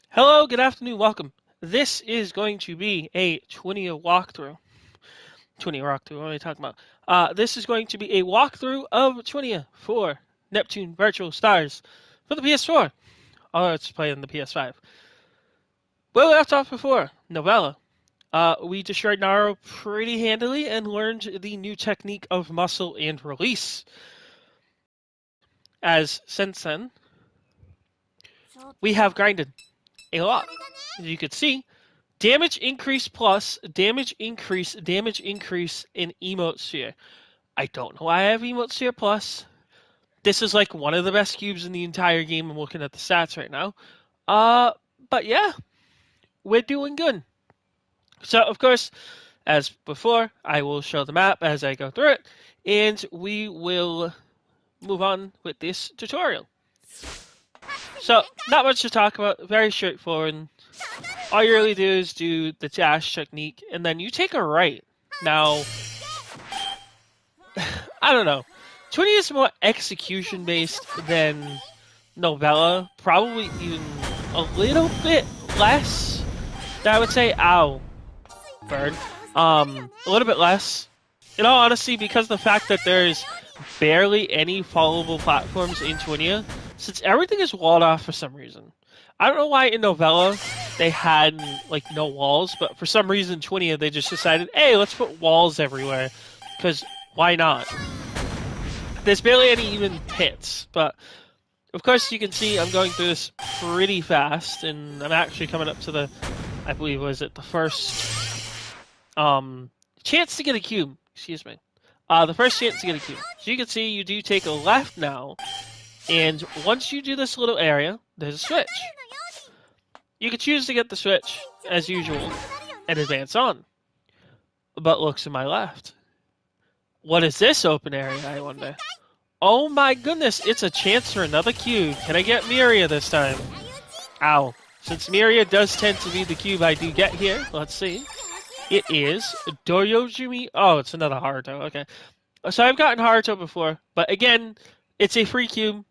Hello, good afternoon, welcome. This is going to be a Twinia walkthrough. What am I talking about? This is going to be a walkthrough of Twinia for Neptune Virtual Stars for the PS4. Although it's playing on the PS5. Where we left off before, Novella. We destroyed Naro pretty handily and learned the new technique of muscle and release. As since then, we have grinded a lot. As you can see, damage increase plus, damage increase in Emote Sphere. I don't know why I have Emote Sphere plus. This is like one of the best cubes in the entire game. I'm looking at the stats right now. But yeah, we're doing good. So, of course, as before, I will show the map as I go through it, and we will move on with this tutorial. So, not much to talk about, very straightforward. All you really do is do the dash technique, and then you take a right. Now, I don't know. Twinia is more execution-based than Novella. Probably even a little bit less. I would say, ow, bird. A little bit less. In all honesty, because of the fact that there's barely any followable platforms in Twinia, since everything is walled off for some reason. I don't know why in Novella they had like no walls, but for some reason Twinia they just decided, hey, let's put walls everywhere, because why not? There's barely any even pits, but of course you can see I'm going through this pretty fast, and I'm actually coming up to the, I believe, was it the first chance to get a cube, excuse me. The first chance to get a cube. So you can see you do take a left now, and once you do this little area, there's a switch. You can choose to get the switch, as usual, and advance on. But look to my left. What is this open area, I wonder? Oh my goodness, it's a chance for another cube. Can I get Miria this time? Ow. Since Miria does tend to be the cube I do get here, let's see. It is Doyojumi. Oh, it's another Haruto, okay. So I've gotten Haruto before, but again, it's a free cube.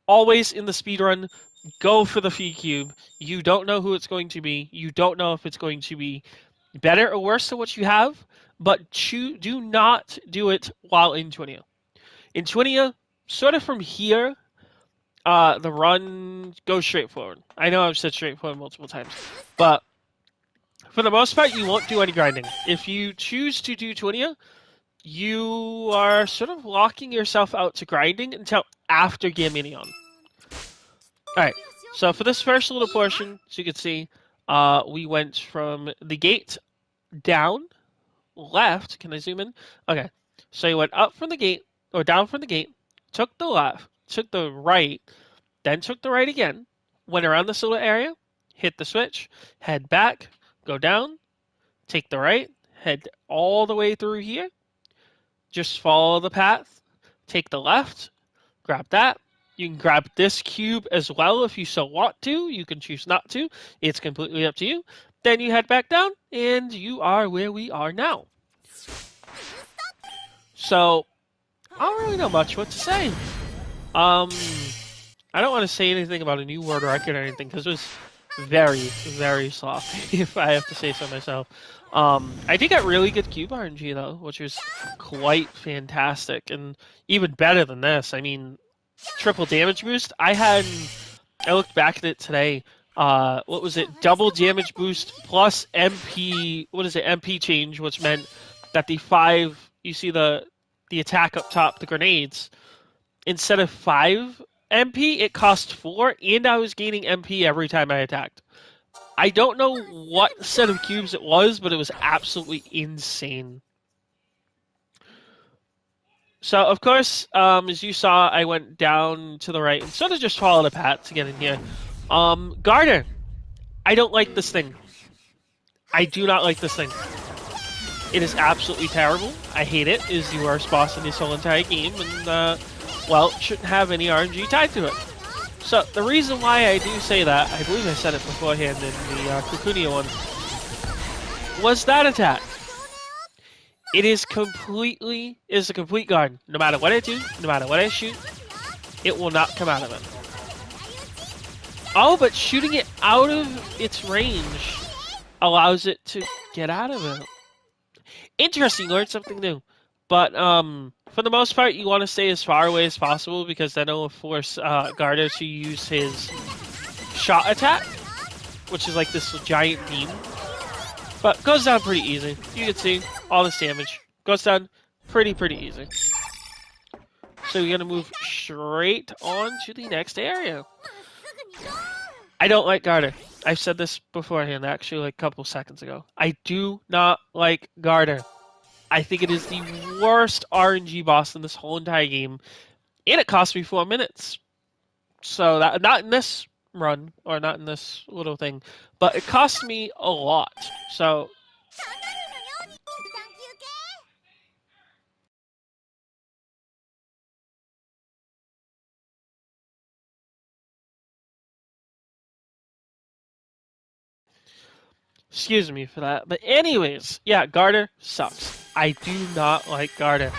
Always in the speedrun, go for the free cube. You don't know who it's going to be. You don't know if it's going to be better or worse than what you have, but do not do it while in Twinia. In Twinia, sort of from here, the run goes straight forward. I know I've said straightforward multiple times, but for the most part, you won't do any grinding. If you choose to do Twinia, you are sort of locking yourself out to grinding until after Gaminion. Alright, so for this first little portion, as you can see, we went from the gate down, left. Can I zoom in? Okay, so you went up from the gate, or down from the gate, took the left, took the right, then took the right again, went around this little area, hit the switch, head back, go down, take the right, head all the way through here, just follow the path, take the left, grab that. You can grab this cube as well if you so want to. You can choose not to. It's completely up to you. Then you head back down, and you are where we are now. So, I don't really know much what to say. I don't want to say anything about a new world record or anything, because it was very, very sloppy, if I have to say so myself. I did get really good cube RNG, though, which was quite fantastic, and even better than this. I mean, triple damage boost. I looked back at it today. What was it? Double damage boost plus MP. What is it? MP change, which meant that the 5. You see the attack up top, the grenades. Instead of 5 MP, it cost 4, and I was gaining MP every time I attacked. I don't know what set of cubes it was, but it was absolutely insane. So, of course, as you saw, I went down to the right and sort of just followed a path to get in here. Garter. I don't like this thing. I do not like this thing. It is absolutely terrible. I hate it. It is the worst boss in this whole entire game, and, well, it shouldn't have any RNG tied to it. So, the reason why I do say that, I believe I said it beforehand in the Kukunia one, was that attack. It is a complete guard. No matter what I do, no matter what I shoot, it will not come out of it. Oh, but shooting it out of its range allows it to get out of it. Interesting, learned something new. But for the most part, you want to stay as far away as possible because then it will force Garda to use his shot attack, which is like this giant beam. But goes down pretty easy. You can see all this damage. Goes down pretty easy. So we're going to move straight on to the next area. I don't like Garda. I've said this beforehand, actually, like a couple seconds ago. I do not like Garda. I think it is the worst RNG boss in this whole entire game. And it cost me 4 minutes. So, that not in this run, or not in this little thing, but it cost me a lot. So, excuse me for that. But anyways, yeah, Garda sucks. I do not like Garda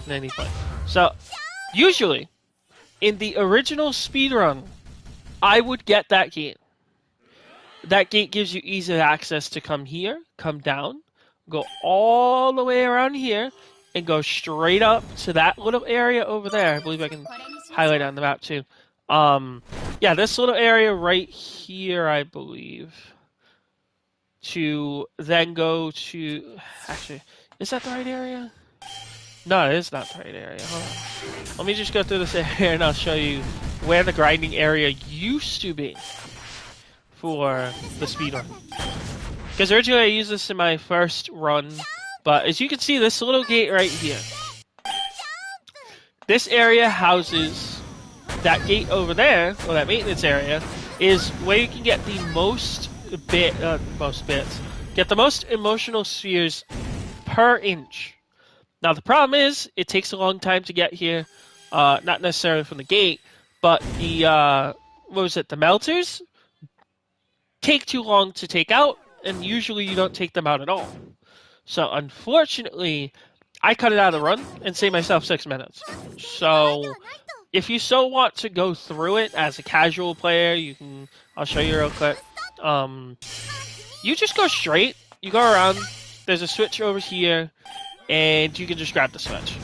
in any point. So, usually, in the original speedrun, I would get that gate. That gate gives you easy access to come here, come down, go all the way around here, and go straight up to that little area over there. I believe I can highlight it on the map too. Yeah, this little area right here, I believe. To then go to... Actually, is that the right area? No, it is not the right area. Hold on. Let me just go through this area and I'll show you where the grinding area used to be for the speedrun. Because originally I used this in my first run, but as you can see, this little gate right here. This area houses that gate over there, or that maintenance area, is where you can get the most bits, get the most emotional spheres per inch. Now the problem is, it takes a long time to get here, not necessarily from the gate, but the, the melters take too long to take out, and usually you don't take them out at all. So unfortunately, I cut it out of the run and saved myself 6 minutes. So if you so want to go through it as a casual player, you can, I'll show you real quick. You just go straight, you go around, there's a switch over here, and you can just grab the switch.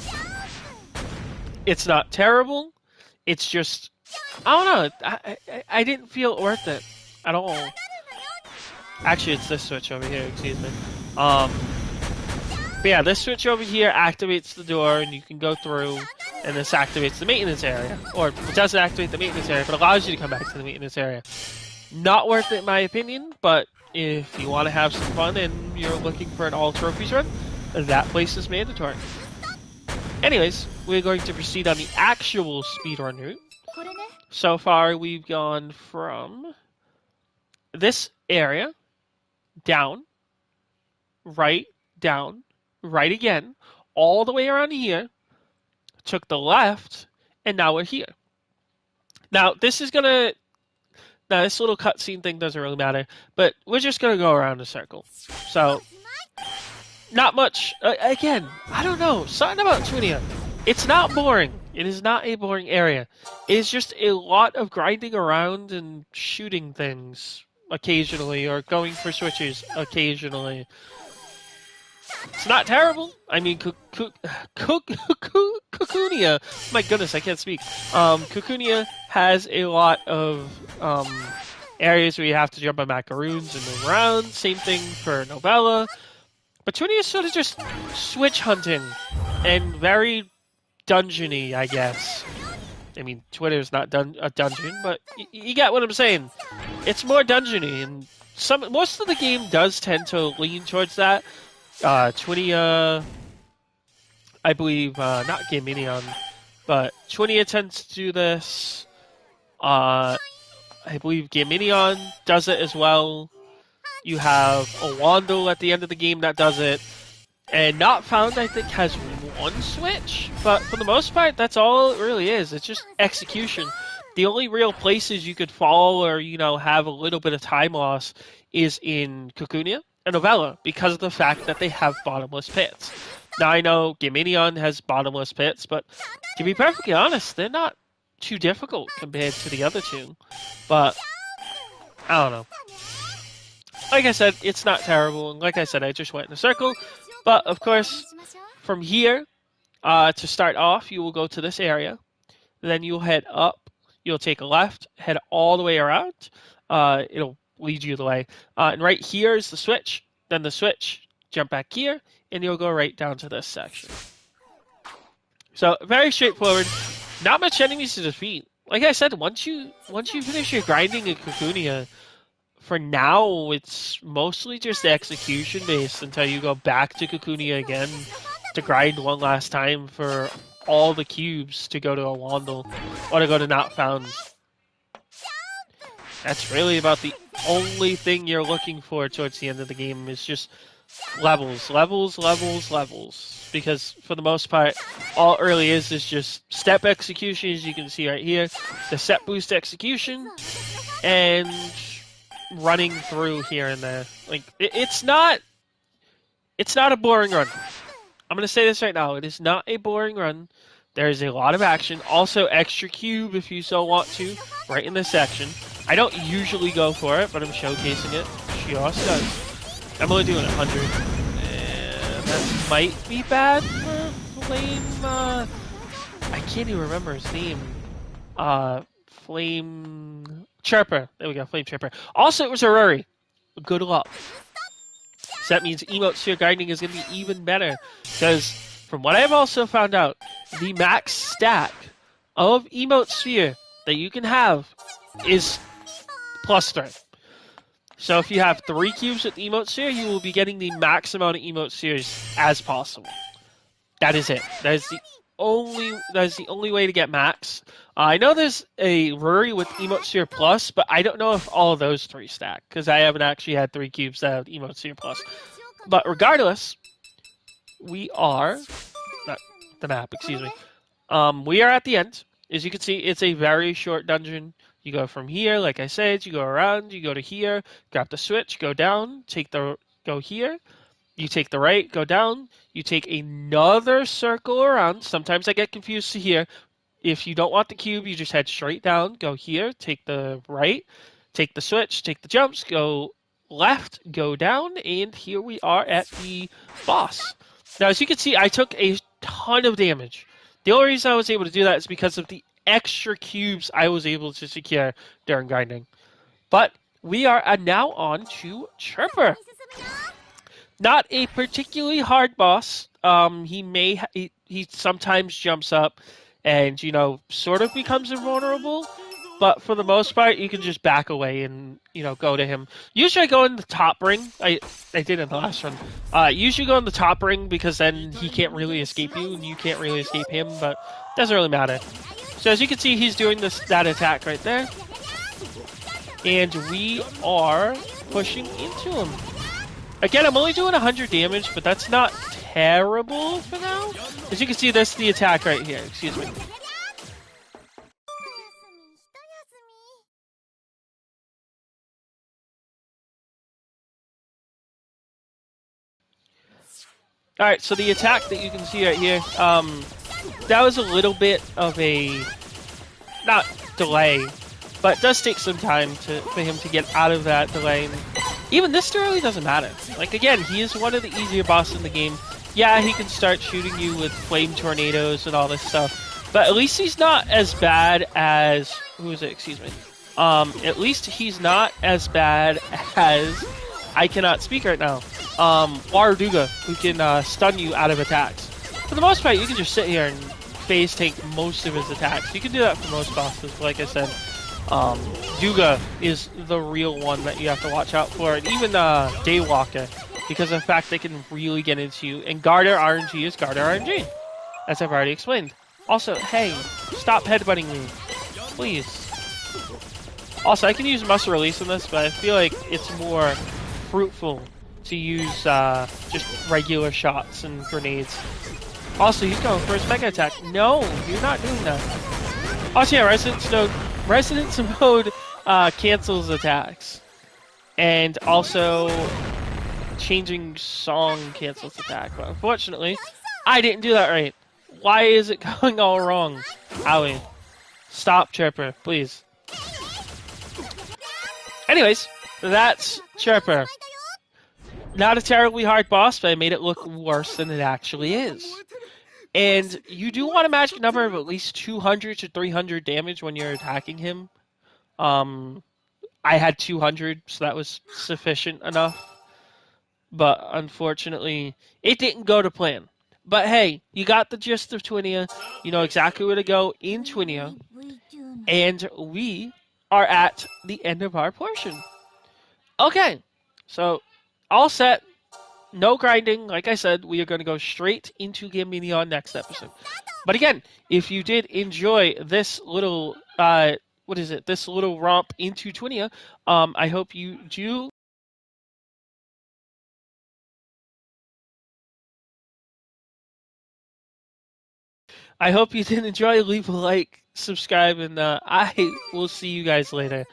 It's not terrible. It's just, I don't know. I didn't feel worth it at all. Actually, it's this switch over here. Excuse me. But yeah, this switch over here activates the door, and you can go through. And this activates the maintenance area, or it doesn't activate the maintenance area, but allows you to come back to the maintenance area. Not worth it in my opinion, but if you want to have some fun and you're looking for an all trophies run, that place is mandatory. Anyways, we're going to proceed on the actual speedrun route. So far, we've gone from this area, down, right again, all the way around here, took the left, and now we're here. Now, this little cutscene thing doesn't really matter, but we're just going to go around a circle. So, not much. Again, I don't know. Something about Twinia. It's not boring. It is not a boring area. It is just a lot of grinding around and shooting things occasionally, or going for switches occasionally. It's not terrible. I mean, Kukunia, my goodness, I can't speak. Kukunia has a lot of areas where you have to jump on macaroons and move around. Same thing for Novella. But Twinia is sort of just switch hunting and very dungeony, I guess. I mean, Twitter's not a dungeon, but you get what I'm saying. It's more dungeony, and most of the game does tend to lean towards that. Twinia, I believe, not Gaminion, but Twinia tends to do this. I believe Gaminion does it as well. You have a Wandle at the end of the game that does it. And Not Found, I think, has one switch. But for the most part, that's all it really is. It's just execution. The only real places you could fall or, have a little bit of time loss is in Kukunia and Novella, because of the fact that they have bottomless pits. Now I know Gaminion has bottomless pits, but to be perfectly honest, they're not too difficult compared to the other two. But I don't know. Like I said, it's not terrible, and like I said, I just went in a circle. But of course, from here, to start off, you will go to this area. Then you'll head up. You'll take a left, head all the way around. It'll lead you the way. And right here is the switch. Then the switch, jump back here, and you'll go right down to this section. So very straightforward. Not much enemies to defeat. Like I said, once you finish your grinding in Kukunia, for now it's mostly just execution based until you go back to Kukunia again to grind one last time for all the cubes to go to a Wandle or to go to Not Found. That's really about the only thing you're looking for towards the end of the game is just levels. Because for the most part, all it really is just step execution, as you can see right here, the set boost execution, and running through here and there. Like it's not a boring run. I'm gonna say this right now. It is not a boring run. There is a lot of action. Also, extra cube if you so want to, right in this section. I don't usually go for it, but I'm showcasing it. Just does. I'm only doing 100. And that might be bad for Flame. I can't even remember his name. Flame Chirper. There we go, Flame Chirper. Also, it was a Ruri. Good luck. So that means emote sphere grinding is going to be even better. Because from what I've also found out, the max stack of emote sphere that you can have is +3. So if you have 3 cubes with emote sphere, you will be getting the max amount of emote spheres as possible. That is it. That is the only way to get max. I know there's a Ruri with Emote Sphere Plus, but I don't know if all of those 3 stack, because I haven't actually had 3 cubes that have Emote Sphere Plus. But regardless, we are... not the map, excuse me. We are at the end. As you can see, it's a very short dungeon. You go from here, like I said, you go around, you go to here, grab the switch, go down, go here. You take the right, go down. You take another circle around. Sometimes I get confused to here. If you don't want the cube, you just head straight down. Go here, take the right, take the switch, take the jumps, go left, go down, and here we are at the boss. Now, as you can see, I took a ton of damage. The only reason I was able to do that is because of the extra cubes I was able to secure during grinding. But we are now on to Chirper. Not a particularly hard boss. He sometimes jumps up and, sort of becomes invulnerable. But for the most part, you can just back away and, go to him. Usually I go in the top ring. I did in the last one. Usually go in the top ring because then he can't really escape you and you can't really escape him, but it doesn't really matter. So as you can see, he's doing that attack right there. And we are pushing into him. Again, I'm only doing 100 damage, but that's not terrible for now. As you can see, that's the attack right here. Excuse me. Alright, so the attack that you can see right here, that was a little bit of a, not delay, but it does take some time for him to get out of that delay. And even this really doesn't matter. Like, again, he is one of the easier bosses in the game. Yeah, he can start shooting you with flame tornadoes and all this stuff, but at least he's not as bad as, who is it, excuse me. At least he's not as bad as, I cannot speak right now, Waruduga, who can stun you out of attacks. For the most part, you can just sit here and phase tank most of his attacks. You can do that for most bosses, but like I said, Duga is the real one that you have to watch out for, and even Daywalker, because of the fact they can really get into you. And Garter RNG is Garter RNG, as I've already explained. Also, hey, stop headbutting me, please. Also, I can use Muscle Release in this, but I feel like it's more fruitful to use just regular shots and grenades. Also, he's going for his Mega Attack. No, you're not doing that. Also, yeah, Resonance Mode cancels attacks. And also, changing song cancels attack. But unfortunately, I didn't do that right. Why is it going all wrong? Owie. Stop, Chirper, please. Anyways, that's Chirper. Not a terribly hard boss, but I made it look worse than it actually is. And you do want a magic number of at least 200 to 300 damage when you're attacking him. I had 200, so that was sufficient enough. But unfortunately, it didn't go to plan. But hey, you got the gist of Twinia. You know exactly where to go in Twinia. And we are at the end of our portion. Okay, so all set. No grinding. Like I said, we are going to go straight into Gambinion next episode. But again, if you did enjoy this little, this little romp into Twinia, I hope you do. I hope you did enjoy. Leave a like, subscribe, and I will see you guys later.